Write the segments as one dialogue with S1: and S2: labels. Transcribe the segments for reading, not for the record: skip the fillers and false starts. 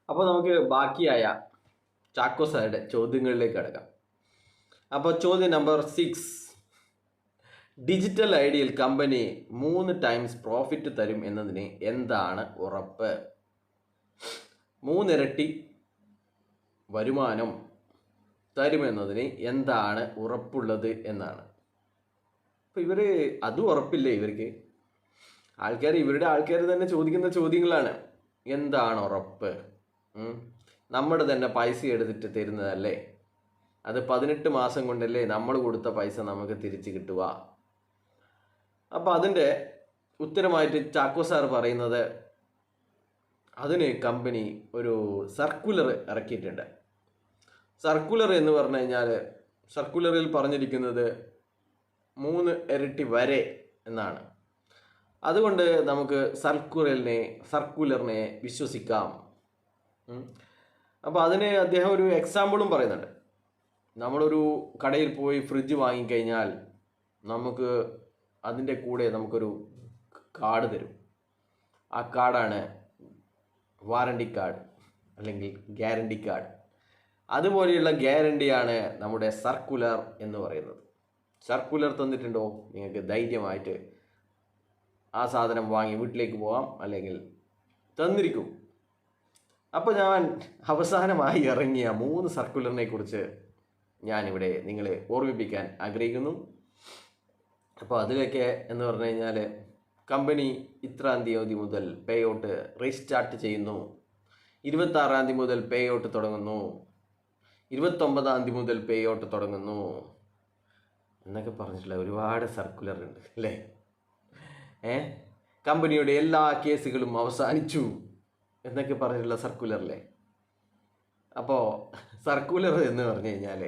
S1: അപ്പോൾ നമുക്ക് ബാക്കിയായ ചാക്കോ സാറുടെ ചോദ്യങ്ങളിലേക്ക് കിടക്കാം. അപ്പോൾ ചോദ്യം number 6. Digital ideal company 3 times profit തരും എന്നതിന് എന്താണ് ഉറപ്പ്? 3 ഇരട്ടി വരുമാനം തരുമെന്നതിന് എന്താണ് ഉറപ്പുള്ളത് എന്നാണ്. അപ്പോൾ ഇവർ അതും ഉറപ്പില്ലേ ഇവർക്ക്? ഇവരുടെ ആൾക്കാർ തന്നെ ചോദിക്കുന്ന ചോദ്യങ്ങളാണ്. എന്താണ് ഉറപ്പ്? നമ്മുടെ തന്നെ പൈസ എടുത്തിട്ട് തരുന്നതല്ലേ? അത് 18 മാസം കൊണ്ടല്ലേ നമ്മൾ കൊടുത്ത പൈസ നമുക്ക് തിരിച്ച് കിട്ടുക? അപ്പോൾ അതിൻ്റെ ഉത്തരമായിട്ട് ചാക്കോ സാർ പറയുന്നത്, അതിന് കമ്പനി ഒരു സർക്കുലർ ഇറക്കിയിട്ടുണ്ട്. സർക്കുലർ എന്ന് പറഞ്ഞു കഴിഞ്ഞാൽ സർക്കുലറിൽ പറഞ്ഞിരിക്കുന്നത് 3 ഇരട്ടി വരെ എന്നാണ്. അതുകൊണ്ട് നമുക്ക് സർക്കുലറിനെ വിശ്വസിക്കാം. അപ്പോൾ അതിന് അദ്ദേഹം ഒരു എക്സാമ്പിളും പറയുന്നുണ്ട്. നമ്മളൊരു കടയിൽ പോയി ഫ്രിഡ്ജ് വാങ്ങിക്കഴിഞ്ഞാൽ നമുക്ക് അതിൻ്റെ കൂടെ നമുക്കൊരു കാർഡ് തരും. ആ കാർഡാണ് വാറണ്ടി കാർഡ് അല്ലെങ്കിൽ ഗ്യാരണ്ടി കാർഡ്. അതുപോലെയുള്ള ഗ്യാരണ്ടിയാണ് നമ്മുടെ സർക്കുലർ എന്ന് പറയുന്നത്. സർക്കുലർ തന്നിട്ടുണ്ടോ, നിങ്ങൾക്ക് ധൈര്യമായിട്ട് ആ സാധനം വാങ്ങി വീട്ടിലേക്ക് പോകാം, അല്ലെങ്കിൽ തന്നിരിക്കും. അപ്പോൾ ഞാൻ അവസാനമായി ഇറങ്ങിയ 3 സർക്കുലറിനെ കുറിച്ച് ഞാനിവിടെ നിങ്ങളെ ഓർമ്മിപ്പിക്കാൻ ആഗ്രഹിക്കുന്നു. അപ്പോൾ അതിലൊക്കെ എന്ന് പറഞ്ഞു കഴിഞ്ഞാൽ കമ്പനി ഇത്രാം തീയതി മുതൽ പേ ഔട്ട് റീസ്റ്റാർട്ട് ചെയ്യുന്നു, 26-ാം തീയതി മുതൽ പേ ഔട്ട് തുടങ്ങുന്നു, 29-ാം തീയതി മുതൽ പേ ഔട്ട് തുടങ്ങുന്നു എന്നൊക്കെ പറഞ്ഞിട്ടുള്ള ഒരുപാട് സർക്കുലർ ഉണ്ട് അല്ലേ? കമ്പനിയുടെ എല്ലാ കേസുകളും അവസാനിച്ചു എന്നൊക്കെ പറഞ്ഞിട്ടുള്ള സർക്കുലറല്ലേ? അപ്പോൾ സർക്കുലർ എന്ന് പറഞ്ഞു കഴിഞ്ഞാൽ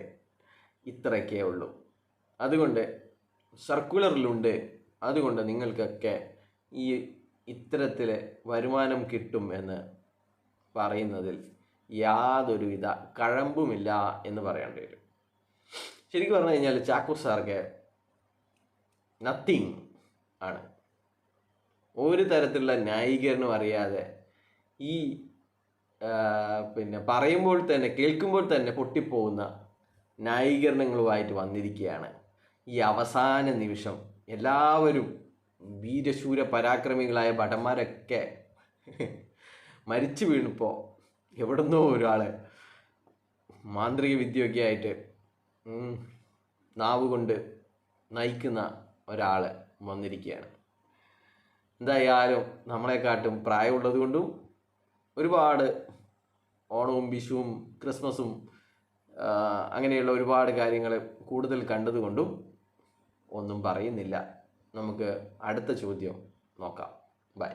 S1: ഇത്രയൊക്കെ ഉള്ളൂ. അതുകൊണ്ട് സർക്കുലറിലുണ്ട്, അതുകൊണ്ട് നിങ്ങൾക്കൊക്കെ ഈ ഇത്തരത്തിൽ വരുമാനം കിട്ടും എന്ന് പറയുന്നതിൽ യാതൊരുവിധ കഴമ്പുമില്ല എന്ന് പറയേണ്ടി വരും. ശരിക്കും പറഞ്ഞു കഴിഞ്ഞാൽ ചാക്കോ സാർക്ക് നത്തിങ് ആണ്. ഒരു തരത്തിലുള്ള ന്യായീകരണം അറിയാതെ ഈ പറയുമ്പോൾ തന്നെ കേൾക്കുമ്പോൾ തന്നെ പൊട്ടിപ്പോകുന്ന ന്യായീകരണങ്ങളുമായിട്ട് വന്നിരിക്കുകയാണ്. ഈ അവസാന നിമിഷം എല്ലാവരും വീരശൂര പരാക്രമികളായ ഭടന്മാരൊക്കെ മരിച്ചു വീണപ്പോൾ എവിടുന്നോ ഒരാൾ മാന്ത്രിക വിദ്യയൊക്കെ ആയിട്ട് നാവ് കൊണ്ട് നയിക്കുന്ന ഒരാൾ വന്നിരിക്കുകയാണ്. എന്തായാലും നമ്മളെക്കാട്ടും പ്രായമുള്ളത് കൊണ്ടും ഒരുപാട് ഓണവും വിഷുവും ക്രിസ്മസും അങ്ങനെയുള്ള ഒരുപാട് കാര്യങ്ങൾ കൂടുതൽ കണ്ടതുകൊണ്ടും ഒന്നും പറയുന്നില്ല. നമുക്ക് അടുത്ത ചോദ്യം നോക്കാം. ബൈ.